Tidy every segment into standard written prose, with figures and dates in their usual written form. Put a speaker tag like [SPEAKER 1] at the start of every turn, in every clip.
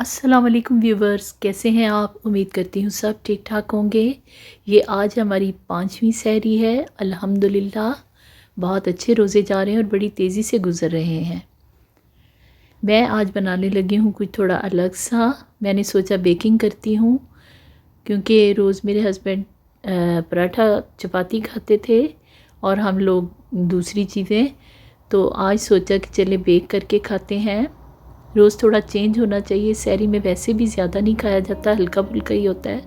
[SPEAKER 1] अस्सलाम वालेकुम व्यूवर्स, कैसे हैं आप? उम्मीद करती हूँ सब ठीक ठाक होंगे। ये आज हमारी 5वीं सहरी है। अल्हम्दुलिल्लाह बहुत अच्छे रोज़े जा रहे हैं और बड़ी तेज़ी से गुज़र रहे हैं। मैं आज बनाने लगी हूँ कुछ थोड़ा अलग सा। मैंने सोचा बेकिंग करती हूँ, क्योंकि रोज़ मेरे हस्बैंड पराठा चपाती खाते थे और हम लोग दूसरी चीज़ें। तो आज सोचा कि चले बेक करके खाते हैं। रोज़ थोड़ा चेंज होना चाहिए। सहरी में वैसे भी ज़्यादा नहीं खाया जाता, हल्का फुल्का ही होता है।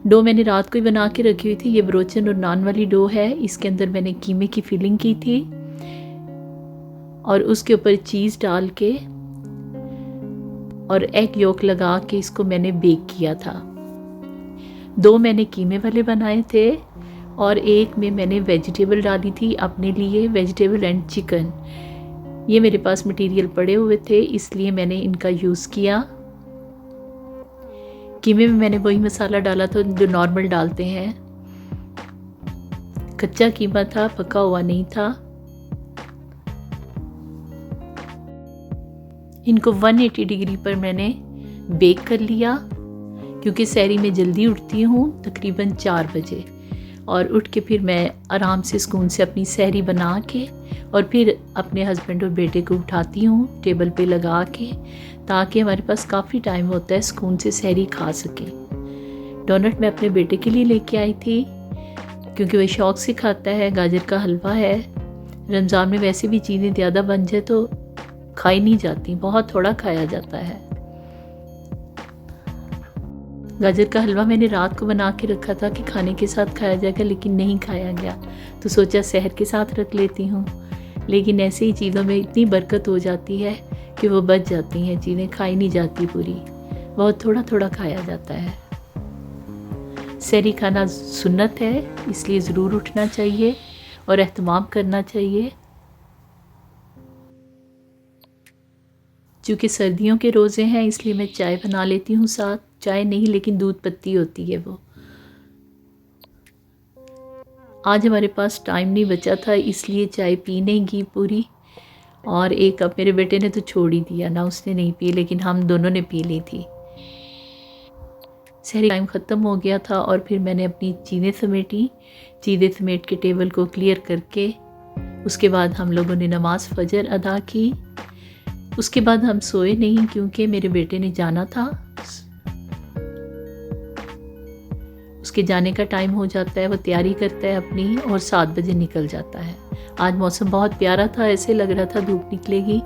[SPEAKER 1] डो मैंने रात को ही बना के रखी हुई थी। ये ब्रोचन और नान वाली डो है। इसके अंदर मैंने कीमे की फिलिंग की थी और उसके ऊपर चीज़ डाल के और एग योक लगा के इसको मैंने बेक किया था। 2 मैंने कीमे वाले बनाए थे और एक में मैंने वेजिटेबल डाली थी अपने लिए, वेजिटेबल एंड चिकन। ये मेरे पास मटेरियल पड़े हुए थे, इसलिए मैंने इनका यूज़ किया। कीमे में मैंने वही मसाला डाला था जो नॉर्मल डालते हैं। कच्चा कीमा था, पका हुआ नहीं था। इनको 180 डिग्री पर मैंने बेक कर लिया, क्योंकि सहरी में जल्दी उठती हूँ तकरीबन 4 बजे, और उठ के फिर मैं आराम से सुकून से अपनी सहरी बना के और फिर अपने हस्बैंड और बेटे को उठाती हूँ टेबल पे लगा के, ताकि हमारे पास काफ़ी टाइम होता है सुकून से सहरी खा सके। डोनट मैं अपने बेटे के लिए लेके आई थी, क्योंकि वह शौक़ से खाता है। गाजर का हलवा है। रमज़ान में वैसे भी चीज़ें ज़्यादा बन जाए तो खाई नहीं जाती, बहुत थोड़ा खाया जाता है। गाजर का हलवा मैंने रात को बना के रखा था कि खाने के साथ खाया जाएगा, लेकिन नहीं खाया गया, तो सोचा सहर के साथ रख लेती हूँ। लेकिन ऐसे ही चीज़ों में इतनी बरकत हो जाती है कि वो बच जाती हैं चीज़ें, खाई नहीं जाती पूरी, बहुत थोड़ा थोड़ा खाया जाता है। सहरी खाना सुन्नत है, इसलिए ज़रूर उठना चाहिए और एहतमाम करना चाहिए। चूँकि सर्दियों के रोज़े हैं, इसलिए मैं चाय बना लेती हूँ साथ। चाय नहीं, लेकिन दूध पत्ती होती है वो। आज हमारे पास टाइम नहीं बचा था, इसलिए चाय पी नहीं गई पूरी, और एक कप मेरे बेटे ने तो छोड़ ही दिया, ना उसने नहीं पी, लेकिन हम दोनों ने पी ली थी। सहरी टाइम ख़त्म हो गया था और फिर मैंने अपनी चीज़ें समेटी। चीज़ें समेट के टेबल को क्लियर करके उसके बाद हम लोगों ने नमाज फ़जर अदा की। उसके बाद हम सोए नहीं, क्योंकि मेरे बेटे ने जाना था। उसके जाने का टाइम हो जाता है, वो तैयारी करता है अपनी और 7 बजे निकल जाता है। आज मौसम बहुत प्यारा था, ऐसे लग रहा था धूप निकलेगी।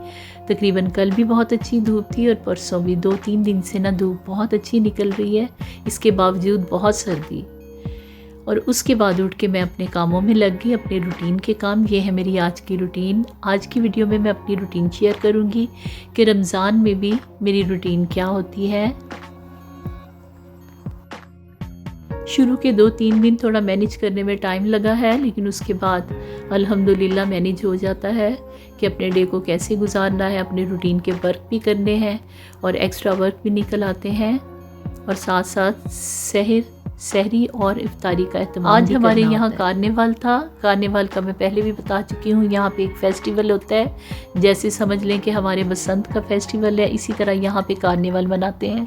[SPEAKER 1] तकरीबन कल भी बहुत अच्छी धूप थी और परसों भी। 2-3 दिन से ना धूप बहुत अच्छी निकल रही है, इसके बावजूद बहुत सर्दी। और उसके बाद उठ के मैं अपने कामों में लग गई, अपने रूटीन के काम। ये है मेरी आज की रूटीन। आज की वीडियो में मैं अपनी रूटीन शेयर करूँगी कि रमज़ान में भी मेरी रूटीन क्या होती है। शुरू के 2-3 दिन थोड़ा मैनेज करने में टाइम लगा है, लेकिन उसके बाद अल्हम्दुलिल्लाह मैनेज हो जाता है कि अपने डे को कैसे गुजारना है। अपने रूटीन के वर्क भी करने हैं और एक्स्ट्रा वर्क भी निकल आते हैं, और साथ साथ सहरी और इफ्तारी का एहतमाम। आज हमारे यहाँ कार्निवल था। कार्निवल का मैं पहले भी बता चुकी हूँ। यहाँ पे एक फेस्टिवल होता है, जैसे समझ लें कि हमारे बसंत का फेस्टिवल है, इसी तरह यहाँ पे कार्निवल मनाते हैं।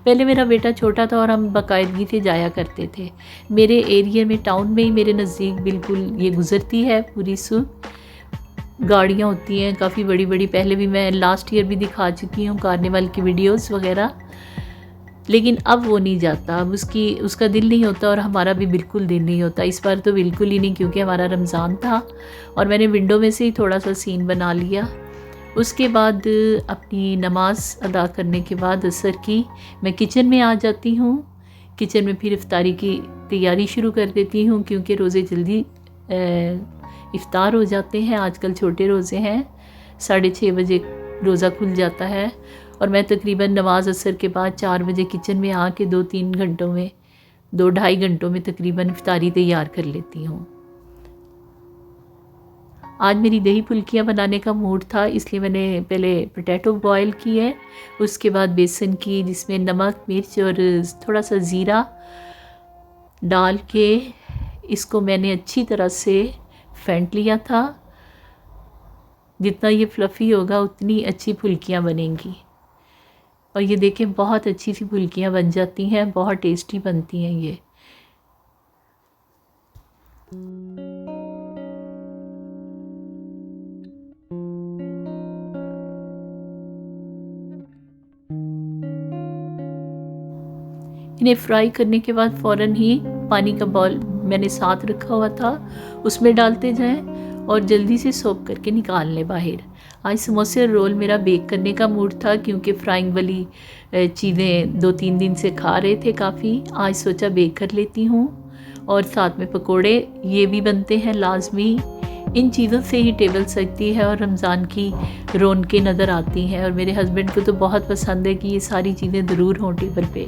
[SPEAKER 1] पहले मेरा बेटा छोटा था और हम बाकायदगी से जाया करते थे। मेरे एरिया में, टाउन में ही मेरे नज़दीक बिल्कुल ये गुज़रती है पूरी सुबह। गाड़ियाँ होती हैं काफ़ी बड़ी बड़ी। पहले भी मैं लास्ट ईयर भी दिखा चुकी हूँ कार्निवल की वीडियोज़ वगैरह, लेकिन अब वो नहीं जाता। अब उसका दिल नहीं होता और हमारा भी बिल्कुल दिल नहीं होता। इस बार तो बिल्कुल ही नहीं, क्योंकि हमारा रमज़ान था और मैंने विंडो में से ही थोड़ा सा सीन बना लिया। उसके बाद अपनी नमाज़ अदा करने के बाद असर की मैं किचन में आ जाती हूँ। किचन में फिर इफ्तारी की तैयारी शुरू कर देती हूँ, क्योंकि रोज़े जल्दी इफ्तार हो जाते हैं। आजकल छोटे रोज़े हैं, 6:30 बजे रोज़ा खुल जाता है, और मैं तकरीबन नमाज असर के बाद 4 बजे किचन में आके 2-3 घंटों में, 2-2.5 घंटों में तकरीबन इफ्तारी तैयार कर लेती हूँ। आज मेरी दही फुल्कियाँ बनाने का मूड था, इसलिए मैंने पहले पोटैटो बॉयल की है, उसके बाद बेसन की, जिसमें नमक, मिर्च और थोड़ा सा ज़ीरा डाल के इसको मैंने अच्छी तरह से फेंट लिया था। जितना ये फ्लफ़ी होगा उतनी अच्छी फुल्कियाँ बनेंगी। और ये देखें बहुत अच्छी सी फुल्कियाँ बन जाती हैं, बहुत टेस्टी बनती हैं ये। इन्हें फ्राई करने के बाद फ़ौरन ही पानी का बाउल मैंने साथ रखा हुआ था, उसमें डालते जाएं और जल्दी से सोक करके निकाल लें बाहर। आज समोसे और रोल मेरा बेक करने का मूड था, क्योंकि फ्राइंग वाली चीज़ें 2-3 दिन से खा रहे थे काफ़ी। आज सोचा बेक कर लेती हूँ। और साथ में पकोड़े ये भी बनते हैं लाजमी। इन चीज़ों से ही टेबल सजती है और रमज़ान की रौनकें नज़र आती हैं। और मेरे हस्बैंड को तो बहुत पसंद है कि ये सारी चीज़ें ज़रूर हों टेबल पे।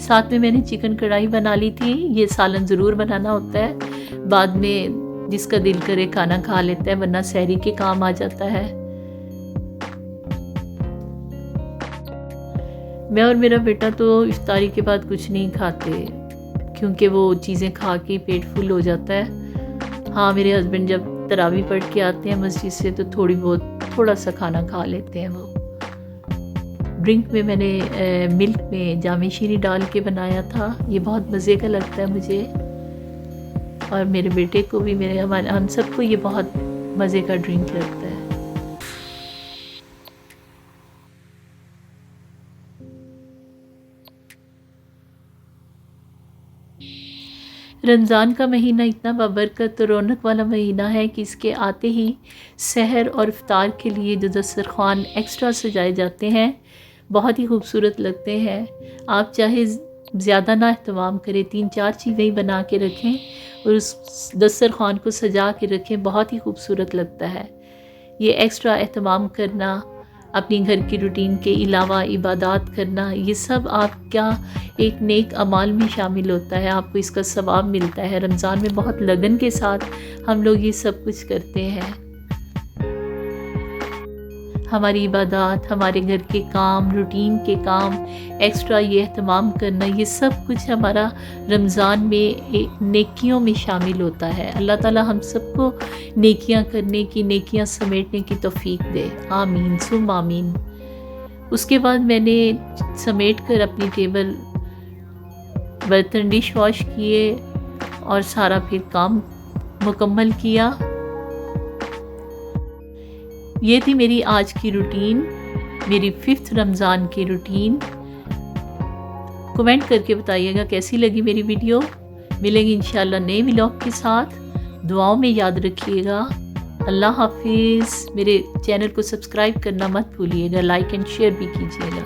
[SPEAKER 1] साथ में मैंने चिकन कढ़ाई बना ली थी। ये सालन ज़रूर बनाना होता है, बाद में जिसका दिल करे खाना खा लेता है, वरना सहरी के काम आ जाता है। मैं और मेरा बेटा तो इफ्तारी के बाद कुछ नहीं खाते, क्योंकि वो चीज़ें खा के पेट फुल हो जाता है। हाँ, मेरे हस्बैंड जब तरावी पढ़ के आते हैं मस्जिद से तो थोड़ा सा खाना खा लेते हैं वो। ड्रिंक में मैंने मिल्क में जामे शीनी डाल के बनाया था। ये बहुत मज़े का लगता है मुझे, और मेरे बेटे को भी, हम सबको ये बहुत मज़े का ड्रिंक लगता है। रमज़ान का महीना इतना बाबरकत और रौनक वाला महीना है कि इसके आते ही सहर और इफ्तार के लिए जो दस्तरख़्वान एक्स्ट्रा सजाए जाते हैं बहुत ही खूबसूरत लगते हैं। आप चाहे ज़्यादा ना एहतमाम करें, 3-4 चीज़ें ही बना के रखें और उस दस्तरख़्वान को सजा के रखें, बहुत ही खूबसूरत लगता है। ये एक्स्ट्रा एहतमाम करना, अपनी घर की रूटीन के अलावा इबादत करना, ये सब आपका एक नेक अमाल में शामिल होता है। आपको इसका सवाब मिलता है। रमज़ान में बहुत लगन के साथ हम लोग ये सब कुछ करते हैं। हमारी इबादत, हमारे घर के काम, रूटीन के काम, एक्स्ट्रा ये एहतमाम करना, ये सब कुछ हमारा रमज़ान में एक नेकियों में शामिल होता है। अल्लाह ताला हम सबको नेकियां करने की, नेकियां समेटने की तौफीक दे। आमीन सुम आमीन। उसके बाद मैंने समेट कर अपनी टेबल बर्तन डिश वॉश किए और सारा फिर काम मुकम्मल किया। ये थी मेरी आज की रूटीन, मेरी 5th रमज़ान की रूटीन। कमेंट करके बताइएगा कैसी लगी मेरी वीडियो। मिलेंगे इंशाल्लाह नए व्लॉग के साथ। दुआओं में याद रखिएगा। अल्लाह हाफिज़। मेरे चैनल को सब्सक्राइब करना मत भूलिएगा, लाइक एंड शेयर भी कीजिएगा।